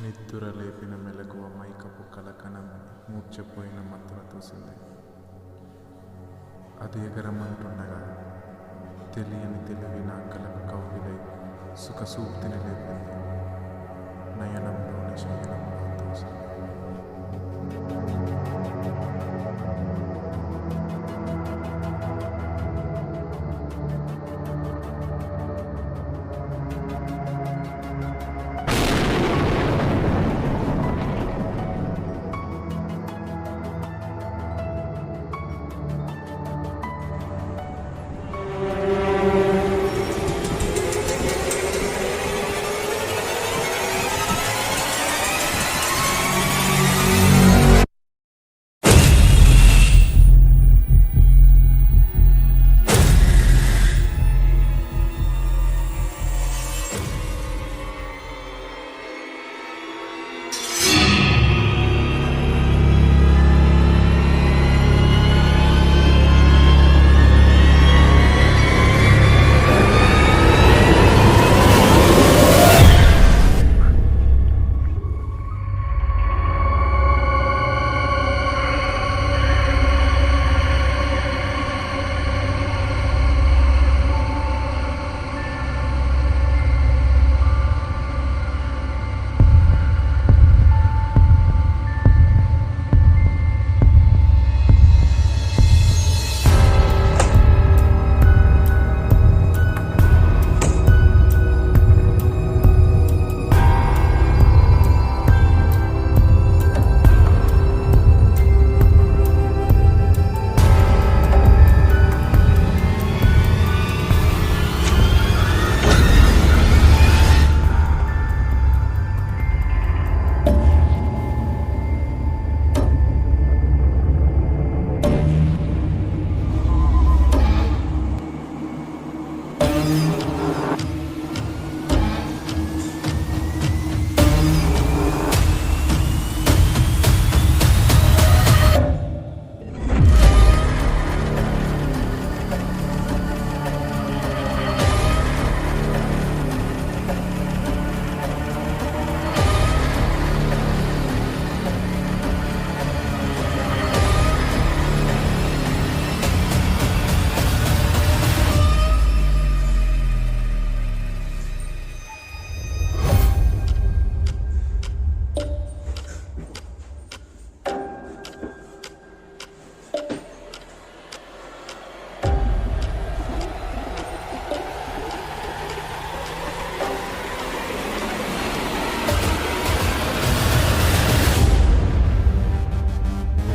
నిద్దుర లేపిన మెలకువ మైకపు కలకనమని మూర్చపోయిన మత్తున తోసింది. అది ఎగరమంటుండగా తెలియని తెలివి నా కలకు కవగిలై సుఖ సూప్తిని లేపింది. నయనంలోని శయనంలో తోసింది.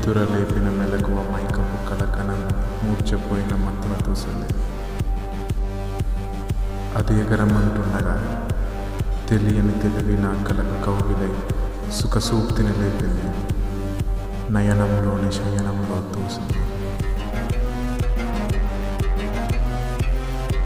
నిద్దుర లేపిన మెలకువ మైకపు కలకనమని మూర్చపోయిన మత్తున తోసింది. అది ఎగరమంటుండగా తెలియని తెలివి నా కలకు కవగిలై సుఖ సూప్తిని లేపింది. నయనంలోని శయనంలో తోసింది.